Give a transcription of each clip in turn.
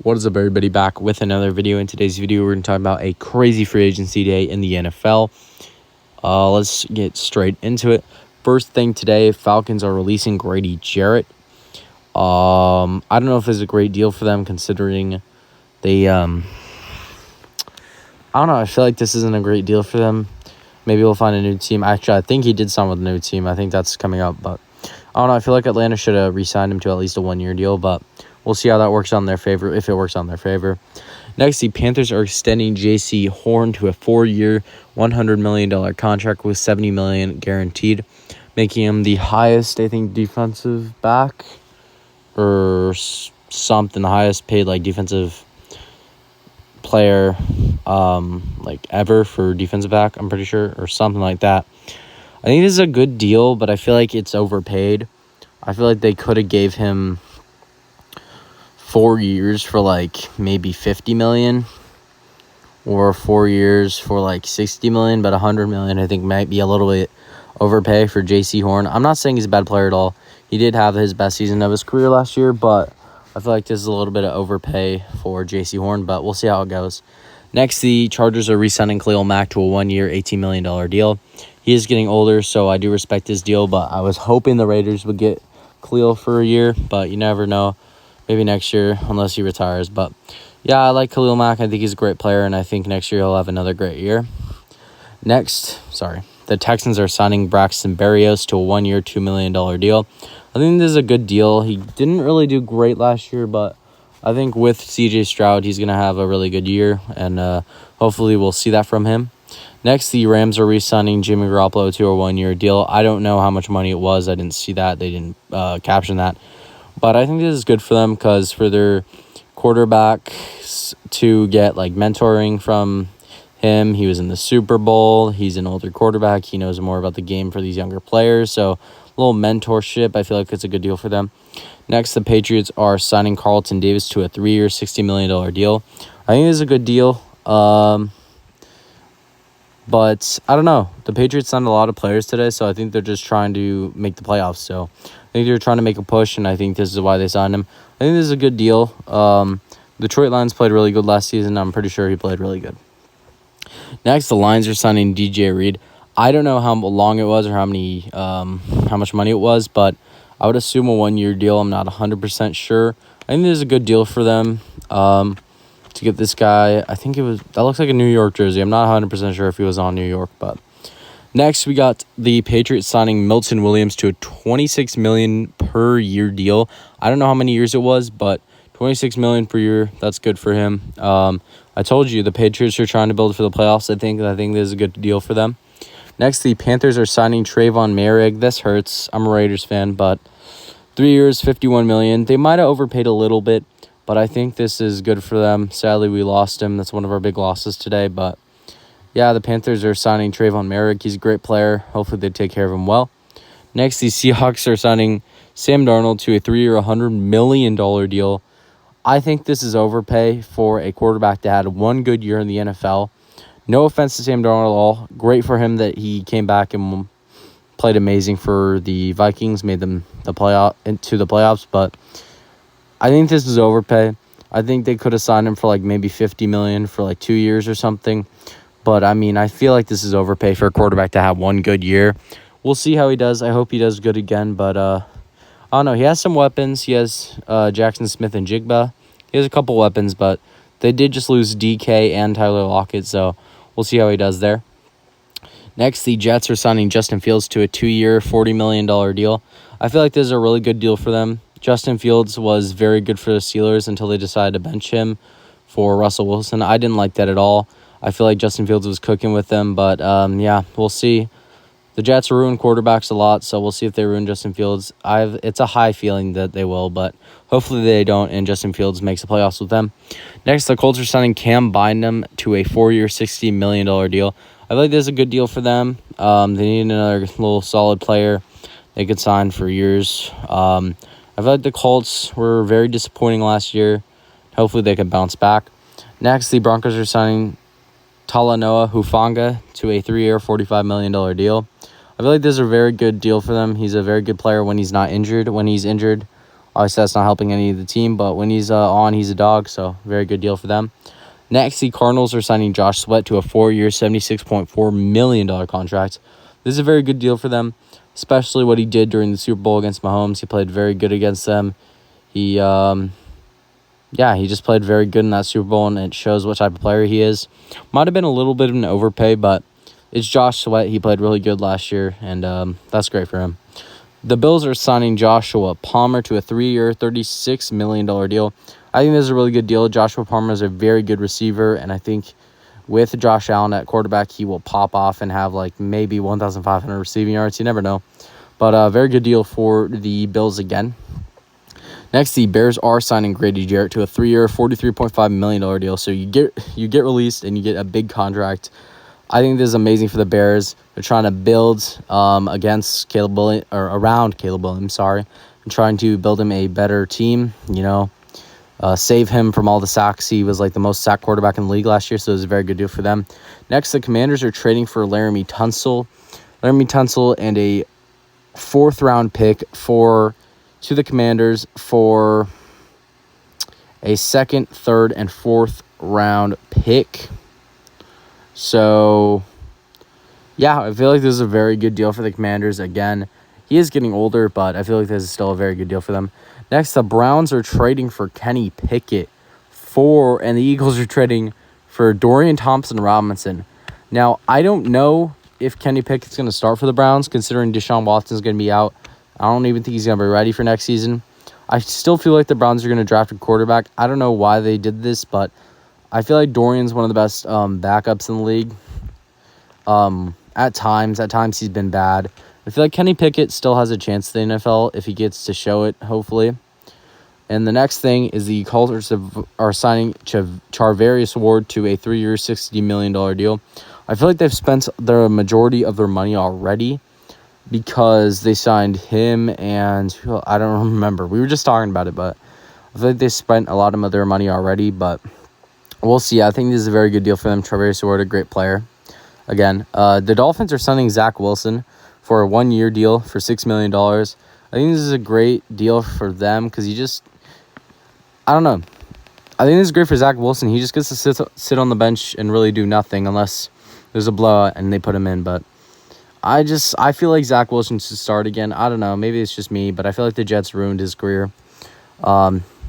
What is up, everybody? Back with another video. In today's video, we're going to talk about a crazy free agency day in the NFL. Let's get straight into it. First thing today, Falcons are releasing Grady Jarrett. I don't know if it's a great deal for them considering they, I don't know. I feel like this isn't a great deal for them. Maybe we'll find a new team. Actually, I think he did sign with a new team. I think that's coming up, but I don't know. I feel like Atlanta should have re-signed him to at least a one-year deal, but we'll see how that works on their favor, if it works on their favor. Next, the Panthers are extending Jaycee Horn to a 4-year, $100 million contract with $70 million guaranteed, making him the highest, I think, defensive back or something, the highest paid defensive player ever for defensive back, I'm pretty sure, or something like that. I think this is a good deal, but I feel like it's overpaid. I feel like they could have gave him 4 years for maybe $50 million, or 4 years for $60 million, but $100 million I think might be a little bit overpay for Jaycee Horn. I'm not saying he's a bad player at all. He did have his best season of his career last year, but I feel like this is a little bit of overpay for Jaycee Horn, but we'll see how it goes. Next, the Chargers are re-signing Khalil Mack to a 1-year, $18 million deal. He is getting older, so I do respect his deal, but I was hoping the Raiders would get Khalil for a year, but you never know. Maybe next year, unless he retires. But, yeah, I like Khalil Mack. I think he's a great player, and I think next year he'll have another great year. Next, the Texans are signing Braxton Berrios to a 1-year, $2 million deal. I think this is a good deal. He didn't really do great last year, but I think with C.J. Stroud, he's going to have a really good year, and hopefully we'll see that from him. Next, the Rams are re-signing Jimmy Garoppolo to a 1-year deal. I don't know how much money it was. I didn't see that. They didn't caption that. But I think this is good for them because for their quarterback to get mentoring from him, he was in the Super Bowl. He's an older quarterback. He knows more about the game for these younger players. So a little mentorship. I feel like it's a good deal for them. Next, the Patriots are signing Carlton Davis to a 3-year, $60 million deal. I think this is a good deal. But I don't know. The Patriots signed a lot of players today, so I think they're just trying to make the playoffs. So I think they're trying to make a push, and I think this is why they signed him. I think this is a good deal. Detroit Lions played really good last season. I'm pretty sure he played really good. Next, the Lions are signing DJ Reed. I don't know how long it was or how much money it was, but I would assume a 1-year deal. I'm not 100% sure. I think this is a good deal for them. To get this guy, I think that looks like a New York jersey. I'm not 100% sure if he was on New York, but next we got the Patriots signing Milton Williams to a $26 million per year deal. I don't know how many years it was, but $26 million per year, that's good for him. I told you the Patriots are trying to build for the playoffs. I think this is a good deal for them. Next, the Panthers are signing Trayvon Merrick. This hurts. I'm a Raiders fan, but 3 years, $51 million. They might have overpaid a little bit, but I think this is good for them. Sadly, we lost him. That's one of our big losses today. But, yeah, the Panthers are signing Trayvon Merrick. He's a great player. Hopefully they take care of him well. Next, the Seahawks are signing Sam Darnold to a 3-year, $100 million deal. I think this is overpay for a quarterback that had one good year in the NFL. No offense to Sam Darnold at all. Great for him that he came back and played amazing for the Vikings, made them into the playoffs, but I think this is overpay. I think they could have signed him for maybe $50 million for 2 years or something. But I mean, I feel like this is overpay for a quarterback to have one good year. We'll see how he does. I hope he does good again. But I don't know. He has some weapons. He has Jackson Smith and Jigba. He has a couple weapons, but they did just lose DK and Tyler Lockett. So we'll see how he does there. Next, the Jets are signing Justin Fields to a 2-year, $40 million deal. I feel like this is a really good deal for them. Justin Fields was very good for the Steelers until they decided to bench him for Russell Wilson. I didn't like that at all. I feel like Justin Fields was cooking with them, but yeah, we'll see. The Jets ruin quarterbacks a lot, so we'll see if they ruin Justin Fields. It's a high feeling that they will, but hopefully they don't, and Justin Fields makes the playoffs with them. Next, the Colts are signing Cam Bynum to a 4-year, $60 million deal. I feel like this is a good deal for them. They need another little solid player they could sign for years. I feel like the Colts were very disappointing last year. Hopefully they can bounce back. Next, the Broncos are signing Talanoa Hufanga to a 3-year, $45 million deal. I feel like this is a very good deal for them. He's a very good player when he's not injured. When he's injured, Obviously, that's not helping any of the team, but when he's on, he's a dog, so very good deal for them. Next, the Cardinals are signing Josh Sweat to a 4-year, $76.4 million contract. This is a very good deal for them, especially what he did during the Super Bowl against Mahomes. He played very good against them. He just played very good in that Super Bowl, and it shows what type of player he is. Might have been a little bit of an overpay, but it's Josh Sweat. He played really good last year, and that's great for him. The Bills are signing Joshua Palmer to a 3-year, $36 million deal. I think this is a really good deal. Joshua Palmer is a very good receiver, and I think with Josh Allen at quarterback, he will pop off and have like maybe 1,500 receiving yards. You never know. But a very good deal for the Bills again. Next, the Bears are signing Grady Jarrett to a 3-year, $43.5 million deal. So you get released and you get a big contract. I think this is amazing for the Bears. They're trying to build against Caleb Williams, or around Caleb Williams, and trying to build him a better team, save him from all the sacks. He was like the most sacked quarterback in the league last year, so it was a very good deal for them. Next, the Commanders are trading for Laramie Tunsil. Laramie Tunsil and a 4th-round pick to the Commanders for a 2nd, 3rd, and 4th round pick. So, yeah, I feel like this is a very good deal for the Commanders. Again, he is getting older, but I feel like this is still a very good deal for them. Next, the Browns are trading for Kenny Pickett and the Eagles are trading for Dorian Thompson-Robinson. Now, I don't know if Kenny Pickett's going to start for the Browns, considering Deshaun Watson's going to be out. I don't even think he's going to be ready for next season. I still feel like the Browns are going to draft a quarterback. I don't know why they did this, but I feel like Dorian's one of the best backups in the league. At times he's been bad. I feel like Kenny Pickett still has a chance in the NFL if he gets to show it, hopefully. And the next thing is the Colts are signing Charvarius Ward to a 3-year, $60 million deal. I feel like they've spent the majority of their money already because they signed him and I don't remember. We were just talking about it, but I feel like they spent a lot of their money already, but we'll see. I think this is a very good deal for them. Charvarius Ward, a great player. Again, the Dolphins are signing Zach Wilson for a 1-year deal for $6 million. I think this is a great deal for them because I don't know. I think this is great for Zach Wilson. He just gets to sit on the bench and really do nothing unless there's a blowout and they put him in. But I feel like Zach Wilson should start again. I don't know. Maybe it's just me, but I feel like the Jets ruined his career.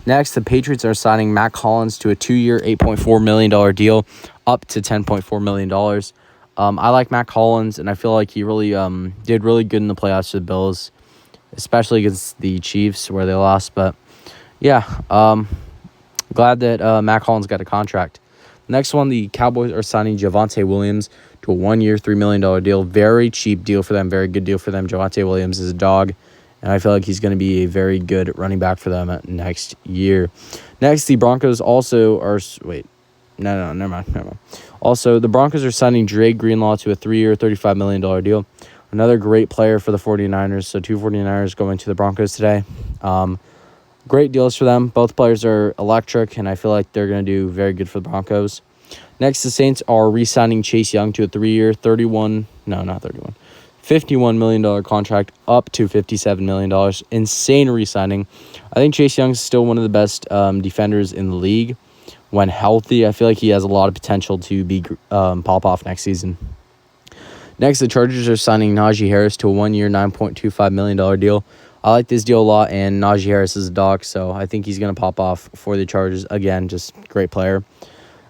Next, the Patriots are signing Matt Collins to a 2-year, $8.4 million deal, up to $10.4 million. I like Matt Collins, and I feel like he really did really good in the playoffs for the Bills, especially against the Chiefs where they lost. But, yeah, glad that Matt Collins got a contract. Next one, the Cowboys are signing Javonte Williams to a 1-year, $3 million deal. Very cheap deal for them, very good deal for them. Javonte Williams is a dog, and I feel like he's going to be a very good running back for them next year. Next, the Broncos also are... Wait. No, never mind. Also, the Broncos are signing Dre Greenlaw to a 3-year, $35 million deal. Another great player for the 49ers. So, 2 49ers going to the Broncos today. Great deals for them. Both players are electric, and I feel like they're going to do very good for the Broncos. Next, the Saints are re-signing Chase Young to a 3-year, $51 million contract, up to $57 million. Insane re-signing. I think Chase Young is still one of the best defenders in the league. When healthy, I feel like he has a lot of potential to be pop off next season. Next, the Chargers are signing Najee Harris to a 1-year, $9.25 million deal. I like this deal a lot, and Najee Harris is a dog, so I think he's going to pop off for the Chargers. Again, just great player.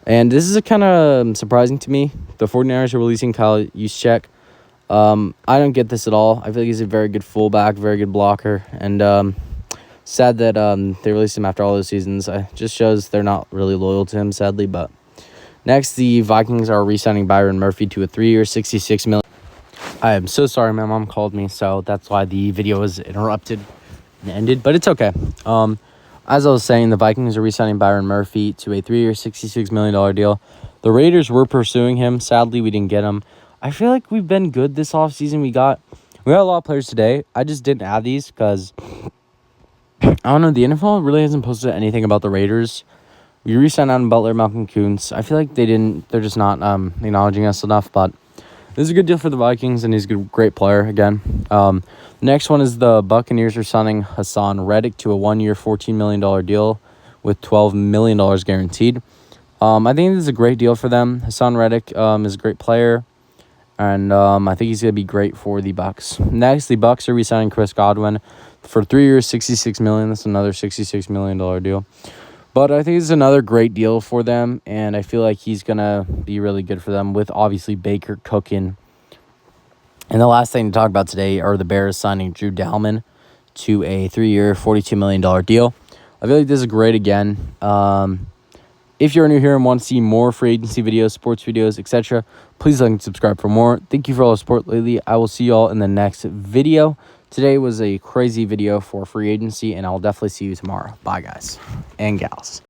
And this is kind of surprising to me. The 49ers are releasing Kyle Juszczyk. I don't get this at all. I feel like he's a very good fullback, very good blocker, and sad that they released him after all those seasons. It just shows they're not really loyal to him, sadly. But next, the Vikings are re-signing Byron Murphy to a 3-year, $66 million. I am so sorry, my mom called me, so that's why the video was interrupted and ended, but it's okay. As I was saying, the Vikings are re-signing Byron Murphy to a 3-year, $66 million deal. The Raiders were pursuing him. Sadly, we didn't get him. I feel like we've been good this offseason. We got a lot of players today. I just didn't add these because, I don't know, the NFL really hasn't posted anything about the Raiders. We re-signed Adam Butler, Malcolm Kuntz. I feel like they're just not acknowledging us enough, but This is a good deal for the Vikings, and he's a great player again. Next one is the Buccaneers are signing Hassan Reddick to a 1-year, $14 million deal with $12 million guaranteed. I think this is a great deal for them. Hassan Reddick is a great player, and I think he's going to be great for the Bucs. Next, the Bucs are re-signing Chris Godwin for 3 years, $66 million. That's another $66 million deal. But I think it's another great deal for them, and I feel like he's going to be really good for them with, obviously, Baker cooking. And the last thing to talk about today are the Bears signing Drew Dalman to a 3-year, $42 million deal. I feel like this is great again. If you're new here and want to see more free agency videos, sports videos, etc., please like and subscribe for more. Thank you for all the support lately. I will see you all in the next video. Today was a crazy video for free agency, and I'll definitely see you tomorrow. Bye, guys and gals.